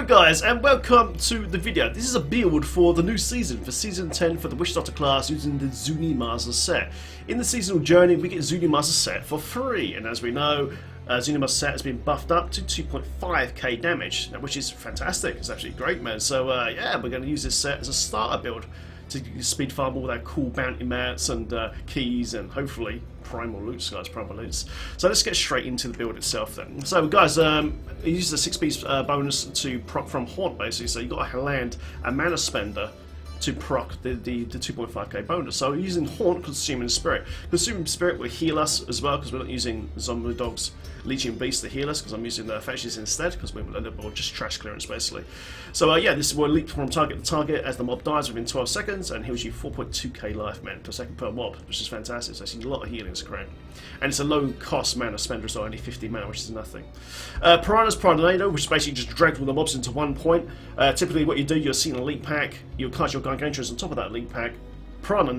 Hello guys and welcome to the video. This is a build for the new season, for Season 10 for the Witch Doctor class using the Zunimassa set. In the seasonal journey we get Zunimassa set for free, and as we know Zunimassa set has been buffed up to 2.5k damage, which is fantastic. It's actually great, man. So yeah, we're going to use this set as a starter build to speed farm all that cool bounty mats and keys and hopefully primal loots, guys, primal loots. So let's get straight into the build itself then. So guys, it uses a 6-piece bonus to proc from Haunt basically, so you've got to land a mana spender to proc the 2.5k bonus. So we're using Haunt, Consuming Spirit. Consuming Spirit will heal us as well, because we're not using Zombie Dogs, Leeching Beast to heal us, because I'm using the fetishes instead, because we're a little more just trash clearance basically. So yeah, this will leap from target to target as the mob dies within 12 seconds, and heals you 4.2k life man per second per mob, which is fantastic. So I see a lot of healing, it's great. And it's a low cost mana spender, so only 50 mana, which is nothing. Piranha's Piranado, which basically just drags all the mobs into one point. Typically what you do, you'll see in a elite pack, you'll cast your gargantuans on top of that elite pack, Piranha,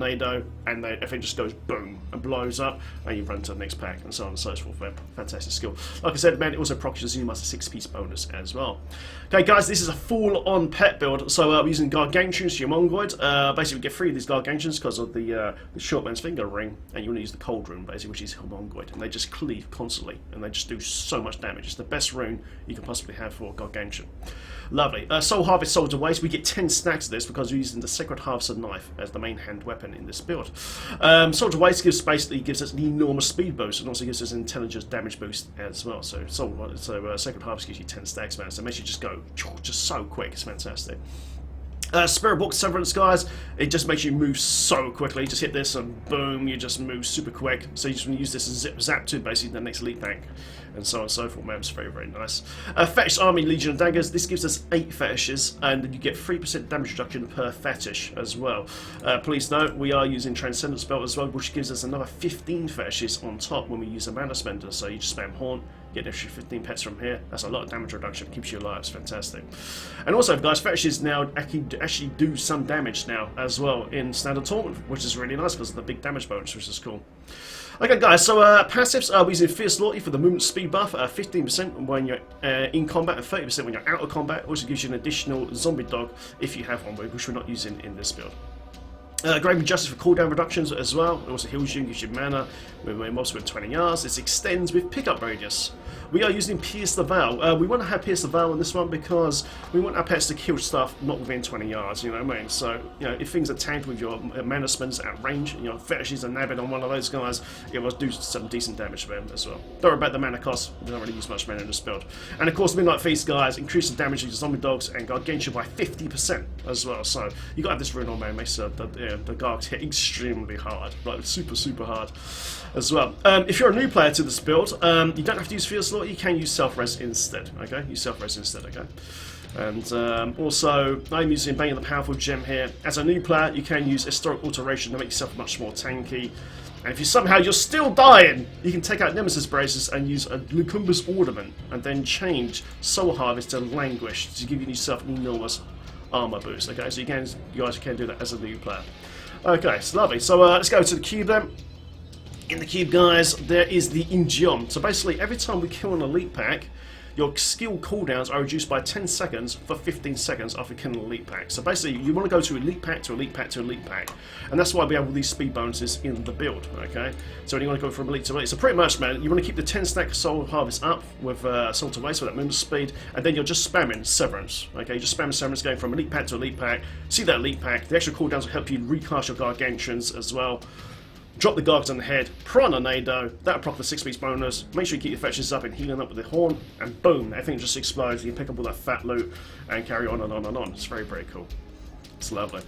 and then everything just goes boom and blows up, and you run to the next pack, and so on and so forth. Fantastic skill. Like I said, man, it also procs your Zunimassa 6-piece bonus as well. Okay, guys, this is a full-on pet build. So we're using gargantuans, Humongoid. Basically, we get 3 of these gargantuans because of the short man's finger ring, and you want to use the cold rune, basically, which is Humongoid, and they just cleave constantly, and they just do so much damage. It's the best rune you can possibly have for gargantuan. Lovely. Soul Harvest, Soldier Waste. We get 10 stacks of this because we're using the Sacred Harvester knife as the main hand weapon in this build. Soldier Waste basically gives us an enormous speed boost, and also gives us an intelligence damage boost as well. So Sacred Harvest gives you 10 stacks, man. So it makes you just go just so quick. It's fantastic. Spirit Book Severance, guys, it just makes you move so quickly. You just hit this and boom, you just move super quick. So you just want to use this as zip zap to basically the next elite bank, and so on and so forth, man. It's very, very nice. Fetish Army, Legion of Daggers. This gives us 8 fetishes, and then you get 3% damage reduction per fetish as well. Please note, we are using Transcendent Spell as well, which gives us another 15 fetishes on top when we use a mana spender. So you just spam Haunt, get an extra 15 pets from here. That's a lot of damage reduction, keeps you alive. It's fantastic. And also, guys, fetishes now actually do some damage now as well in Standard Tournament, which is really nice because of the big damage bonus, which is cool. Okay, guys, so passives, we're using Fierce Loyalty for the movement speed buff, 15% when you're in combat and 30% when you're out of combat. Also gives you an additional zombie dog if you have one, which we're not using in this build. Grave Justice for cooldown reductions as well. It also heals you and gives you mana when mobs within 20 yards. This extends with pickup radius. We are using Pierce the Veil. We want to have Pierce the Veil on this one because we want our pets to kill stuff not within 20 yards, you know what I mean? So, you know, if things are tanked with your mana spends at range, you know, fetishes are nabbing on one of those guys, it will do some decent damage to them as well. Don't worry about the mana cost, we don't really use much mana in this build. And of course, Midnight Feast, guys, increase the damage to zombie dogs and gargantuan by 50% as well. So, you got to have this rune on, man, makes the gargs hit extremely hard, like super, super hard as well. If you're a new player to this build, you don't have to use Fierce Loyalty, you can use Self-Res instead, okay? Use Self-Res instead, okay? And also, I'm using Bane of the Powerful Gem here. As a new player, you can use Historic Alteration to make yourself much more tanky. And if you're still dying, you can take out Nemesis Braces and use a Lucumber's Ornament, and then change Soul Harvest to Languish to give yourself an enormous armor boost, okay? So you guys can do that as a new player. Okay, it's lovely. So let's go to the cube then. In the cube, guys, there is the Ingeon. So basically, every time we kill an elite pack, your skill cooldowns are reduced by 10 seconds for 15 seconds after killing an elite pack. So basically, you want to go to elite pack to elite pack to elite pack. And that's why we have all these speed bonuses in the build, okay? So when you want to go from elite to elite. So pretty much, man, you want to keep the 10 stack Soul Harvest up with Soul to Waste for that movement speed, and then you're just spamming Severance, okay? You're just spamming Severance, going from elite pack to elite pack. See that elite pack. The extra cooldowns will help you recast your gargantuans as well. Drop the Gargs on the head, Piranha, that'll proc the 6-piece bonus. Make sure you keep your fetishes up and healing up with the Horn, and boom, everything just explodes. You can pick up all that fat loot and carry on and on and on. It's very, very cool. It's lovely.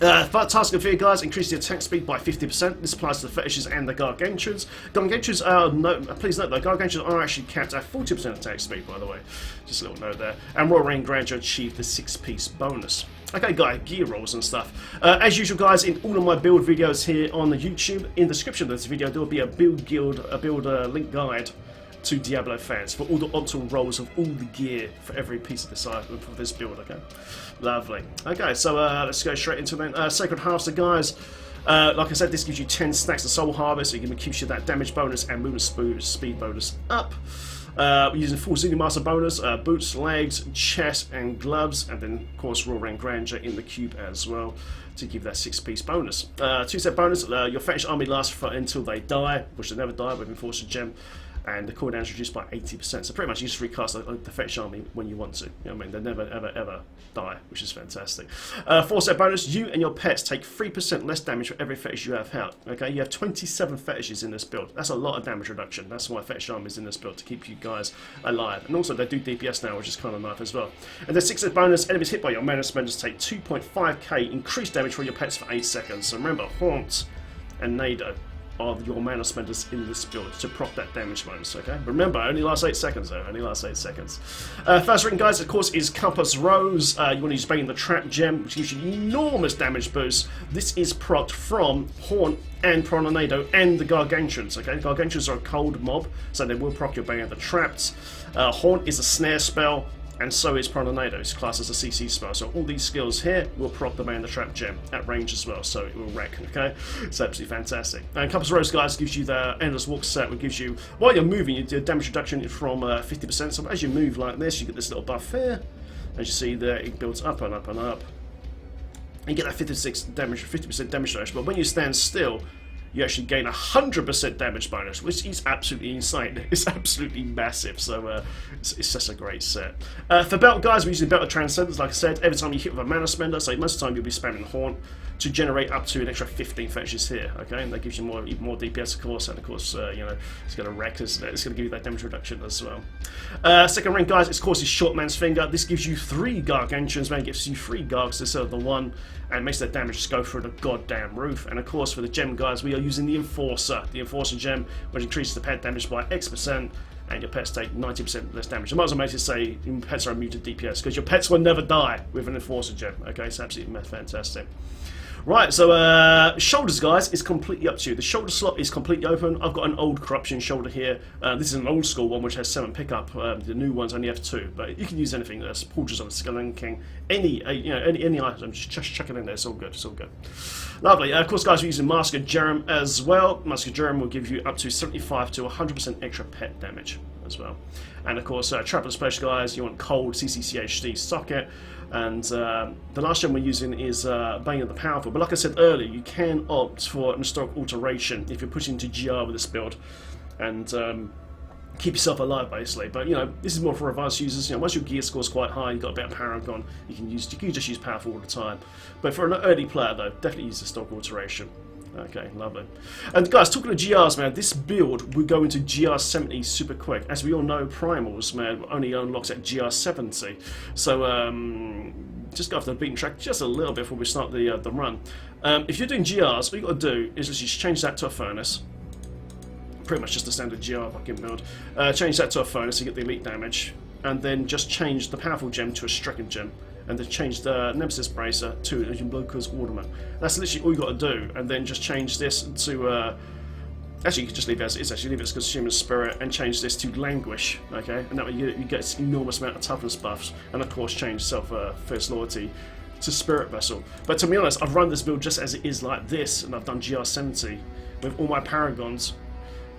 Task of Fear, guys, increase the attack speed by 50%. This applies to the fetishes and the gargantuans. Gargantuans are, please note though, gargantuans are actually capped at 40% attack speed, by the way. Just a little note there. And Royal Rain Grandeur achieve the 6-piece bonus. Okay, guys, gear rolls and stuff. As usual, guys, in all of my build videos here on the YouTube, in the description of this video, there will be a build link guide to Diablo fans for all the optimal rolls of all the gear for every piece of this item for this build. Okay, lovely. Okay, so let's go straight into then. Sacred Harvester, guys. Like I said, this gives you 10 stacks of Soul Harvest, so it keeps you that damage bonus and movement speed bonus up. We're using full Zunimassa bonus, boots, legs, chest, and gloves, and then of course Raw Rank Grandeur in the cube as well to give that 6-piece bonus. 2-set bonus, your fetish army lasts until they die, which they never die with Enforcer Gem. And the cooldown is reduced by 80%. So pretty much you just recast the fetish army when you want to. You know what I mean? They never, ever, ever die, which is fantastic. 4-set bonus, you and your pets take 3% less damage for every fetish you have out. Okay, you have 27 fetishes in this build. That's a lot of damage reduction. That's why fetish army is in this build, to keep you guys alive. And also they do DPS now, which is kind of nice as well. And the 6-set bonus, enemies hit by your mana spenders take 2.5k increased damage for your pets for 8 seconds. So remember, Haunt and Nado of your mana spenders in this build to proc that damage bonus, okay? Remember, only lasts 8 seconds though, only lasts 8 seconds. First rank, guys, of course, is Compass Rose. You want to use Bane the Trap Gem, which gives you enormous damage boost. This is procced from Haunt and Prononado and the Gargantuans, okay? Gargantuans are a cold mob, so they will proc your Bane of the Traps. Haunt is a snare spell, and so is Prononado. It's classed as a CC spell. So all these skills here will proc the Man the Trap Gem at range as well, so it will wreck, okay? It's absolutely fantastic. And Compass Rose, guys, gives you the Endless Walk set, which gives you, while you're moving, you do damage reduction from 50%. So as you move like this, you get this little buff here. As you see there, it builds up and up and up. And you get that 50% damage reduction. But when you stand still, you actually gain 100% damage bonus, which is absolutely insane. It's absolutely massive, so it's just a great set. For belt, guys, we're using Belt of Transcendence, like I said. Every time you hit with a mana spender, so most of the time you'll be spamming Haunt to generate up to an extra 15 fetishes here, okay? And that gives you even more DPS, of course, and of course, you know, it's going to wreck, isn't it? It's going to give you that damage reduction as well. Second rank, guys, of course, is Short Man's Finger. This gives you 3 Gargantuans, man. It gives you 3 Gargs instead of the 1, and makes that damage just go through the goddamn roof. And of course, for the gem, guys, we are using the Enforcer Gem, which increases the pet damage by X%, and your pets take 90% less damage. I might as well make it say your pets are immune to DPS, because your pets will never die with an Enforcer Gem, okay? It's absolutely fantastic. Right, so shoulders, guys, is completely up to you. The shoulder slot is completely open. I've got an old Corruption shoulder here. This is an old school one which has 7 pickup. The new ones only have 2, but you can use anything. There's Portraits on the Skeleton King, any item. Just chuck it in there. It's all good. It's all good. Lovely. Of course, guys, we're using Mask of Jerem as well. Mask of Jerem will give you up to 75 to 100% extra pet damage as well. And of course, Traveler Special, guys, you want Cold CCCHD socket. And the last gem we're using is Bane of the Powerful. But like I said earlier, you can opt for an historic alteration if you're pushing to GR with this build, and keep yourself alive, basically. But you know, this is more for advanced users. You know, once your gear score's quite high, you've got a bit of Paragon, you can just use Powerful all the time. But for an early player, though, definitely use the stock alteration. Okay, lovely. And guys, talking of GRs, man, this build will go into GR 70 super quick. As we all know, Primals, man, only unlocks at GR 70. So just go off the beaten track just a little bit before we start the run. If you're doing GRs, what you got to do is just change that to a furnace. Pretty much just a standard GR fucking build. Change that to a furnace to get the elite damage, and then just change the powerful gem to a stricken gem, and then change the Nemesis Bracer to an Bloker's Ornament. That's literally all you got to do, and then just change this to actually you can just leave it as it is. Actually, leave it as Consumer Spirit and change this to Languish, okay? And that way you get this enormous amount of toughness buffs, and of course change Fierce Loyalty to Spirit Vessel. But to be honest, I've run this build just as it is like this, and I've done GR 70 with all my Paragons,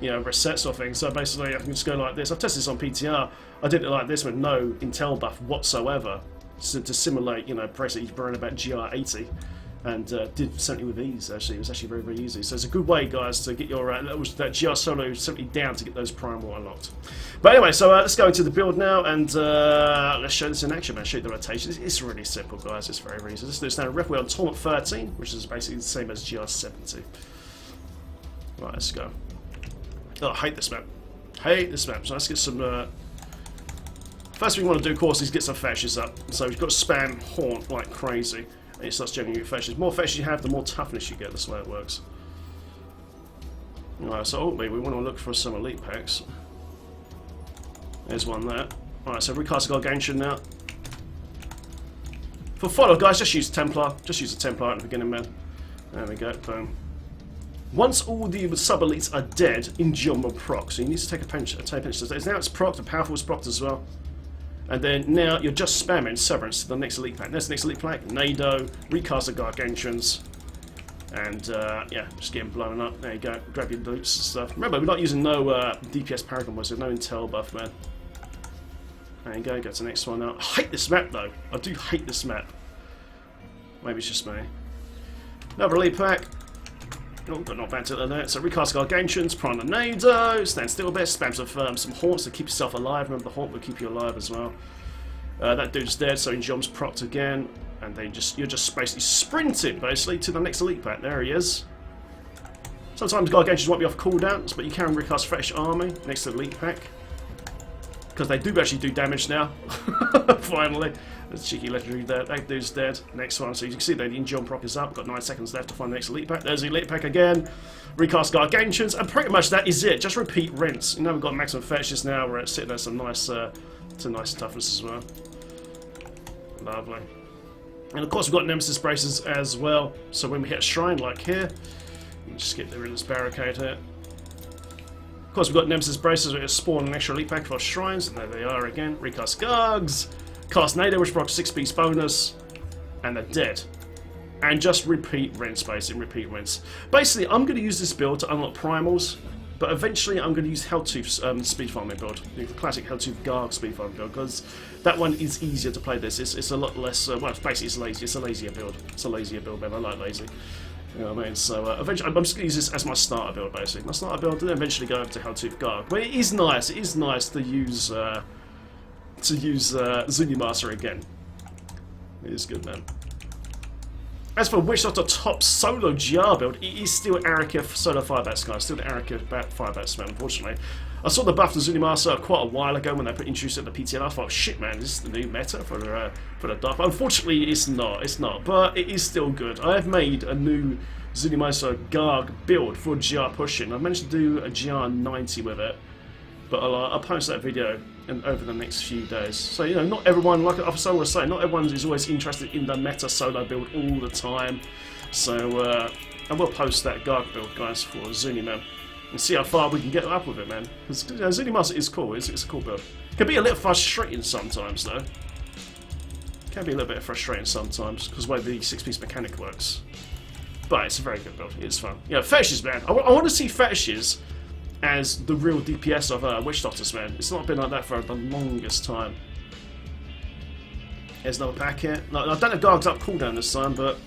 you know, reset sort of thing. So basically I can just go like this. I've tested this on PTR. I did it like this with no Intel buff whatsoever, so to simulate, you know, basically burn about GR 80, and did 70 with ease. Actually, it was actually very, very easy. So it's a good way, guys, to get your that GR solo 70 down to get those primal unlocked. But anyway, so let's go into the build now, and let's show this in action, man. Show you the rotation. It's really simple, guys. It's very, very easy. Let's do this now. Ref, we're on Torment 13, which is basically the same as GR 70. Right, let's go. Oh, I hate this map. Hate this map. So let's get some. First thing we want to do, of course, is get some fetishes up. So we've got to spam Haunt like crazy, and it starts generating fetishes. The more fetishes you have, the more toughness you get. That's the way it works. Alright, so ultimately we want to look for some elite packs. There's one there. Alright, so recast Gargantuan now. For follow, guys, just use Templar. Just use a Templar at the beginning, man. There we go. Boom. Once all the sub-elites are dead, Injun will proc. So you need to take a pinch. Now it's proc, the powerful is proc as well. And then now you're just spamming Severance to the next elite pack. There's the next elite pack, Nado, recast the Gargantuans, And yeah, just get him blown up. There you go. Grab your boots and stuff. Remember, we're not using no DPS Paragon boys, so no intel buff, man. There you go. Go to the next one now. I hate this map though. I do hate this map. Maybe it's just me. Another elite pack. Oh, got not bad to that. So recast gargantuans, prime the nado, stand still a bit, spam some haunts to keep yourself alive. Remember, the haunt will keep you alive as well. That dude's dead, so he jumps procced again, and you're just basically sprinting basically to the next elite pack. There he is. Sometimes gargantuans won't be off cooldowns, but you can recast fresh army next to the elite pack because they do actually do damage now. Finally. There's cheeky legendary there. That dude's dead. Next one. So you can see that the jump proc is up. Got 9 seconds left to find the next elite pack. There's the elite pack again. Recast gargantuans, and pretty much that is it. Just repeat rinse. You know we've got maximum fetishes now. We're sitting at some nice, nice toughness as well. Lovely. And of course we've got nemesis braces as well. So when we hit a shrine like here, you can just get rid of this barricade here. Of course we've got nemesis braces. We're going to spawn an extra elite pack for our shrines, and there they are again. Recast gargs. Cast Nado, which procs 6-piece bonus, and they're dead. And just repeat rinse, basically, repeat rinse. Basically, I'm going to use this build to unlock primals, but eventually I'm going to use Helltooth's speed farming build, the classic Helltooth Garg speed farming build, because that one is easier to play this. It's a lot less, well, basically it's lazy. It's a lazier build. It's a lazier build, man. I like lazy. You know what I mean? So eventually, I'm just going to use this as my starter build, basically. My starter build, and then eventually go over to Helltooth Garg. But it is nice to use... Zunimassa again. It is good, man. As for which sort of top solo GR build, it is still Arika solo firebats, guys. Still the Arika firebats, man, unfortunately. I saw the buff to Zunimassa quite a while ago when they introduced it at the PTL. I thought, shit, man, this is the new meta for the buff. Unfortunately, it's not, but it is still good. I have made a new Zunimassa Garg build for GR pushing. I've managed to do a GR 90 with it, but I'll post that video over the next few days. So, you know, not everyone, like I was saying, not everyone is always interested in the meta solo build all the time. So, I will post that Garg build, guys, for Zuni, man, and see how far we can get up with it, man. Because, you know, Zunimassa is cool. It's a cool build. It can be a little frustrating sometimes, though. It can be a little bit frustrating sometimes because the way the 6-piece mechanic works. But it's a very good build. It's fun. Yeah, fetishes, man. I want to see fetishes as the real DPS of Witch Doctors, man. It's not been like that for the longest time. There's another pack here. No, I don't have Garg's up cooldown this time, but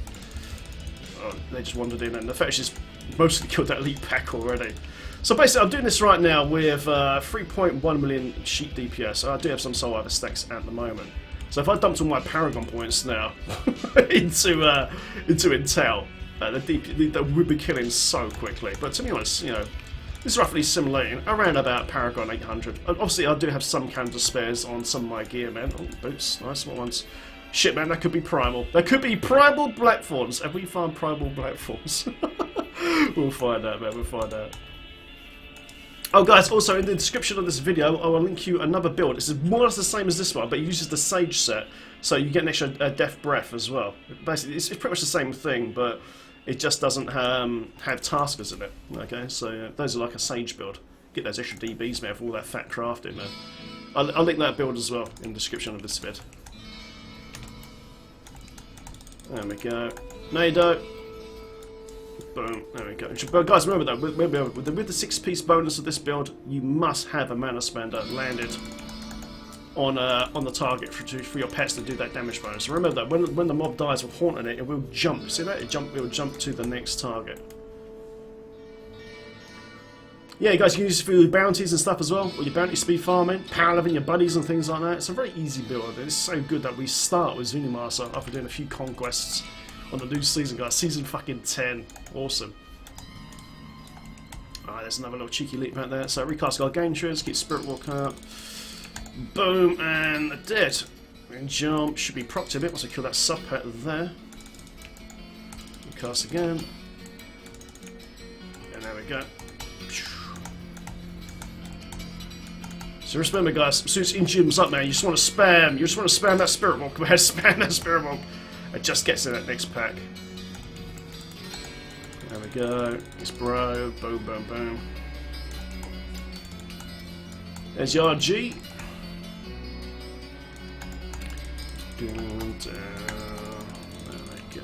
they just wandered in, and the fetishes mostly killed that elite pack already. So basically, I'm doing this right now with 3.1 million sheet DPS. I do have some soul either stacks at the moment. So if I dumped all my Paragon points now into Intel, they would be killing so quickly. But to be honest, you know, it's roughly simulating around about Paragon 800. Obviously, I do have some counter spares on some of my gear, man. Oh, boots, nice small ones. Shit, man, that could be primal. That could be primal Blackthorns. Have we found primal Blackthorns? We'll find out, man. We'll find out. Oh, guys, also in the description of this video, I will link you another build. This is more or less the same as this one, but it uses the Sage set, so you get an extra Death Breath as well. Basically, it's pretty much the same thing, but it just doesn't have taskers in it. Okay, so those are like a Sage build. Get those extra DBs, man, for all that fat crafting, man. I'll link that build as well in the description of this vid. There we go. Nado. Boom. There we go. But guys, remember that with the 6-piece bonus of this build, you must have a mana spender landed on the target for your pets to do that damage bonus. Remember that when the mob dies with haunting it will jump. See that? It will jump to the next target. Yeah, you guys can use it for your bounties and stuff as well, or your bounty speed farming, power leveling your buddies and things like that. It's a very easy build. It's so good that we start with Zunimassa after doing a few conquests on the new season, guys. Season fucking 10. Awesome. Alright, there's another little cheeky leap out there. So recast gargantuans, keep Spirit Walk up. Boom, and they're dead. And jump should be procced a bit once I kill that sub pet there. Recast again. And there we go. So just remember, guys, as soon as it jumps up, man, you just want to spam. You just want to spam that Spirit Walk. Go ahead, spam that Spirit Walk. It just gets in that next pack. There we go. It's bro. Boom, boom, boom. There's your RG. Down, down. There we go.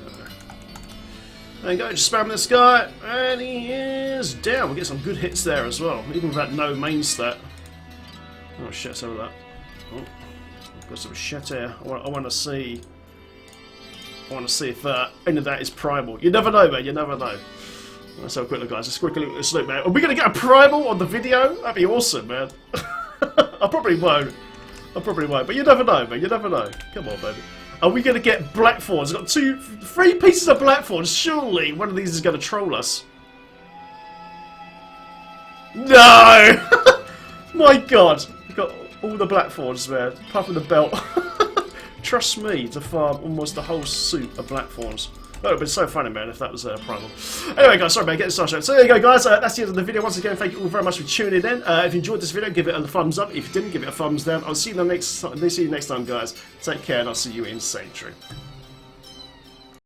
There you go, just spam this guy, and he is down. We get some good hits there as well, even without no main stat. Oh shit, some of that. Oh, got some shit here. I want to see. I want to see if any of that is primal. You never know, man. You never know. Let's have a quick look, guys. Let's quick look at this look, man. Are we going to get a primal on the video? That'd be awesome, man. I probably won't. But you never know, man. You never know. Come on, baby. Are we going to get blackthorns? I've got 3 pieces of blackthorns. Surely one of these is going to troll us. No! My God. We've got all the blackthorns, man. Apart from the belt. Trust me to farm almost the whole suit of blackthorns. That would have been so funny, man, if that was primal. Anyway, guys, sorry about getting started. So there you go, guys. That's the end of the video. Once again, thank you all very much for tuning in. If you enjoyed this video, give it a thumbs up. If you didn't, give it a thumbs down. I'll see you next time, guys. Take care, and I'll see you in Sanctuary.